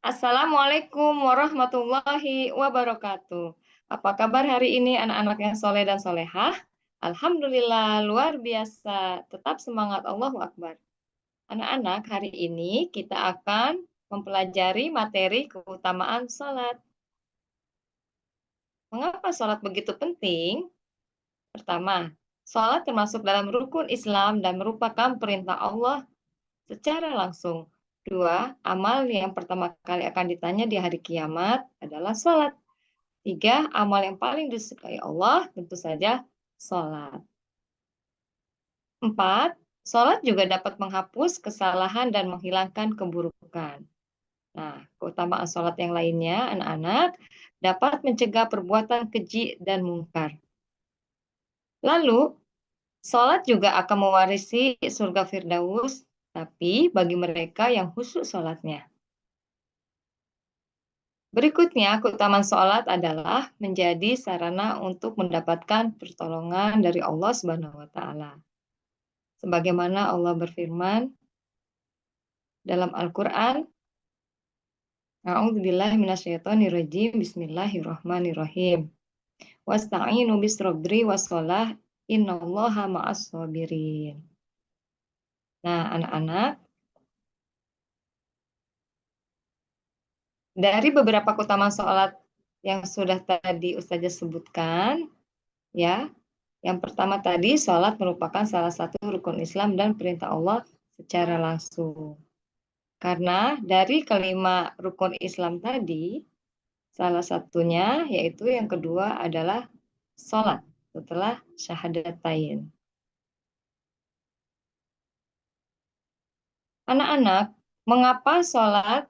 Assalamualaikum warahmatullahi wabarakatuh. Apa kabar hari ini anak-anak yang soleh dan solehah? Alhamdulillah, luar biasa. Tetap semangat, Allahu Akbar. Anak-anak, hari ini kita akan mempelajari materi keutamaan sholat. Mengapa sholat begitu penting? Pertama, sholat termasuk dalam rukun Islam dan merupakan perintah Allah secara langsung. Dua, amal yang pertama kali akan ditanya di hari kiamat adalah sholat. Tiga, amal yang paling disukai Allah tentu saja sholat. Empat, sholat juga dapat menghapus kesalahan dan menghilangkan keburukan. Nah, keutamaan sholat yang lainnya, anak-anak, dapat mencegah perbuatan keji dan mungkar. Lalu, sholat juga akan mewarisi surga Firdaus, tapi bagi mereka yang khusyuk sholatnya. Berikutnya, keutamaan sholat adalah menjadi sarana untuk mendapatkan pertolongan dari Allah Subhanahu wa Ta'ala. Sebagaimana Allah berfirman dalam Al-Quran, A'udzubillahi minasyaitonirrajim, Bismillahirrahmanirrahim. Wasta'inu bisrobri wassalah, innallaha ma'as sabirin. Nah, anak-anak, dari beberapa keutamaan sholat yang sudah tadi Ustazah sebutkan, ya, yang pertama tadi, sholat merupakan salah satu rukun Islam dan perintah Allah secara langsung. Karena dari kelima rukun Islam tadi, salah satunya yaitu yang kedua adalah sholat setelah syahadatain. Anak-anak, mengapa sholat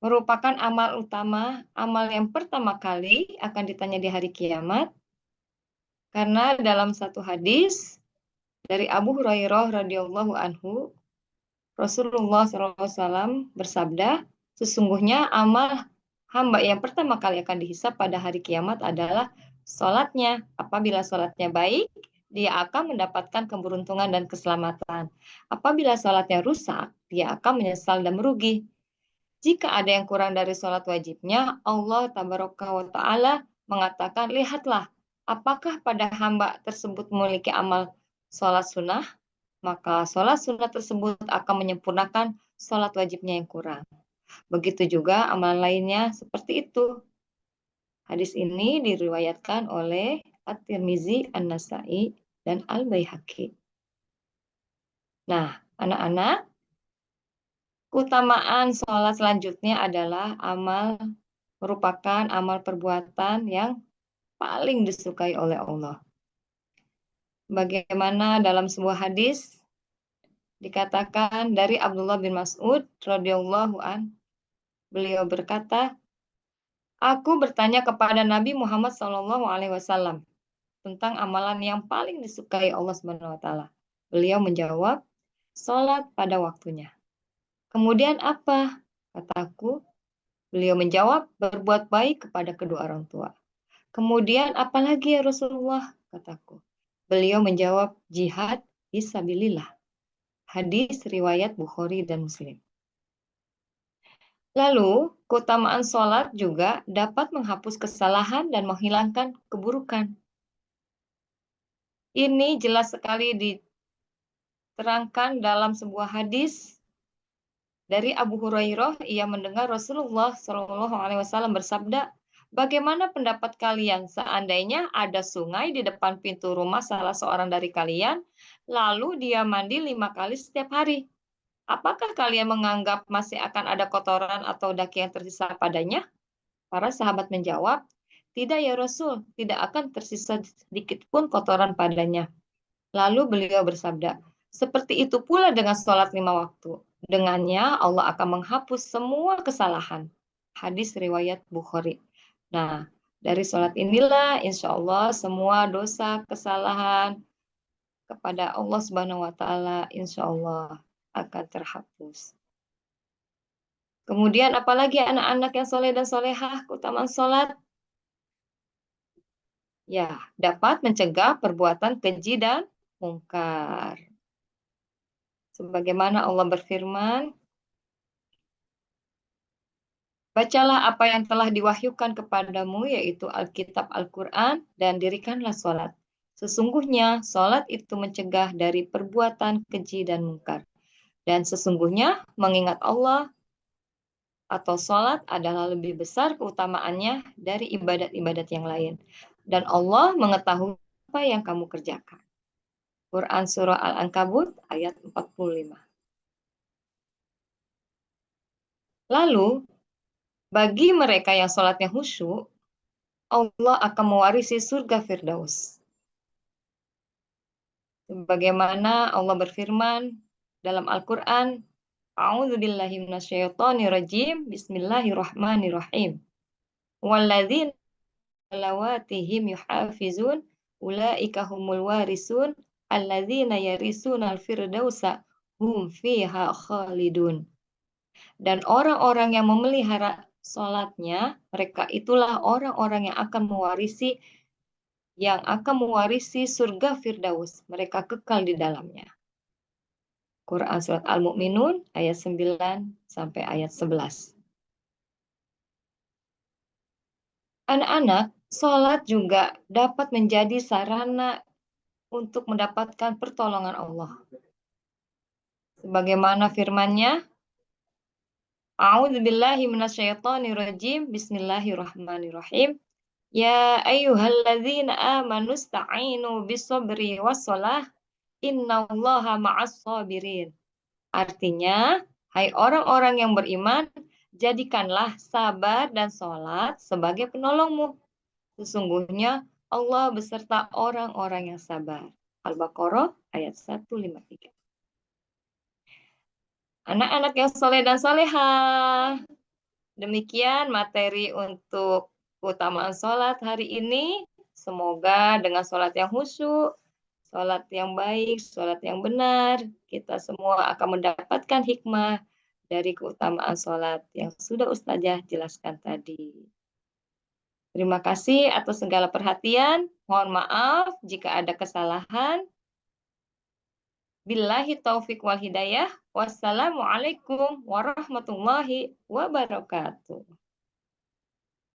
merupakan amal utama, amal yang pertama kali akan ditanya di hari kiamat? Karena dalam satu hadis dari Abu Hurairah radhiyallahu anhu, Rasulullah SAW bersabda, sesungguhnya amal hamba yang pertama kali akan dihisap pada hari kiamat adalah sholatnya. Apabila sholatnya baik, dia akan mendapatkan keberuntungan dan keselamatan. Apabila sholatnya rusak, dia akan menyesal dan merugi. Jika ada yang kurang dari sholat wajibnya, Allah Tabaraka wa Ta'ala mengatakan, lihatlah, apakah pada hamba tersebut memiliki amal sholat sunnah? Maka sholat sunnah tersebut akan menyempurnakan sholat wajibnya yang kurang. Begitu juga amalan lainnya seperti itu. Hadis ini diriwayatkan oleh At-Tirmizi, An-Nasai, dan Al-Baihaqi. Nah, anak-anak, keutamaan sholat selanjutnya adalah merupakan amal perbuatan yang paling disukai oleh Allah. Bagaimana dalam sebuah hadis dikatakan dari Abdullah bin Mas'ud radhiyallahu an, beliau berkata, aku bertanya kepada Nabi Muhammad SAW tentang amalan yang paling disukai Allah Subhanahu wa Ta'ala. Beliau menjawab, sholat pada waktunya. Kemudian apa? Kataku. Beliau menjawab, berbuat baik kepada kedua orang tua. Kemudian apalagi ya Rasulullah? Kataku. Beliau menjawab, jihad fisabilillah. Hadis riwayat Bukhari dan Muslim. Lalu, keutamaan sholat juga dapat menghapus kesalahan dan menghilangkan keburukan. Ini jelas sekali diterangkan dalam sebuah hadis dari Abu Hurairah. Ia mendengar Rasulullah SAW bersabda, bagaimana pendapat kalian seandainya ada sungai di depan pintu rumah salah seorang dari kalian, lalu dia mandi 5 kali setiap hari? Apakah kalian menganggap masih akan ada kotoran atau daki yang tersisa padanya? Para sahabat menjawab, tidak ya Rasul, tidak akan tersisa sedikit pun kotoran padanya. Lalu beliau bersabda, seperti itu pula dengan sholat 5 waktu. Dengannya Allah akan menghapus semua kesalahan. Hadis riwayat Bukhari. Nah, dari sholat inilah insya Allah semua dosa, kesalahan kepada Allah Subhanahu wa Ta'ala insya Allah akan terhapus. Kemudian apalagi anak-anak yang soleh dan solehah, keutamaan sholat? Ya, dapat mencegah perbuatan keji dan mungkar. Sebagaimana Allah berfirman Bacalah apa yang telah diwahyukan kepadamu, yaitu Alkitab Al-Quran, dan dirikanlah sholat. Sesungguhnya sholat itu mencegah dari perbuatan keji dan mungkar. Dan sesungguhnya mengingat Allah atau sholat adalah lebih besar keutamaannya dari ibadat-ibadat yang lain. Dan Allah mengetahui apa yang kamu kerjakan. Quran Surah Al-Ankabut ayat 45. Lalu, bagi mereka yang sholatnya khusyuk, Allah akan mewarisi surga Firdaus. Sebagaimana Allah berfirman dalam Al-Quran, A'udzubillahi minasyaitonirrajim, Bismillahirrahmanirrahim. Walladzina salawatihim yuhafizun, ulaika humul warisun, alladzina yarisunal firdausa hum fiha khalidun. Dan orang-orang yang memelihara sholatnya, mereka itulah orang-orang yang akan mewarisi surga Firdaus. Mereka kekal di dalamnya. Quran Surat Al-Mu'minun ayat 9 sampai ayat 11. Anak-anak, sholat juga dapat menjadi sarana untuk mendapatkan pertolongan Allah. Sebagaimana firman-Nya, A'udzubillahi minasyaitonirrajim, Bismillahirrahmanirrahim. Ya ayyuhalladzina amanu sta'inu bis-sabri was-shalah, innallaha ma'as sabirin. Artinya, hai orang-orang yang beriman, jadikanlah sabar dan sholat sebagai penolongmu. Sesungguhnya Allah beserta orang-orang yang sabar. Al-Baqarah ayat 153. Anak-anak yang soleh dan solehah. Demikian materi untuk keutamaan sholat hari ini. Semoga dengan sholat yang khusyuk, sholat yang baik, sholat yang benar, kita semua akan mendapatkan hikmah dari keutamaan sholat yang sudah Ustazah jelaskan tadi. Terima kasih atas segala perhatian. Mohon maaf jika ada kesalahan. Billahi taufik wal hidayah. Wassalamualaikum warahmatullahi wabarakatuh.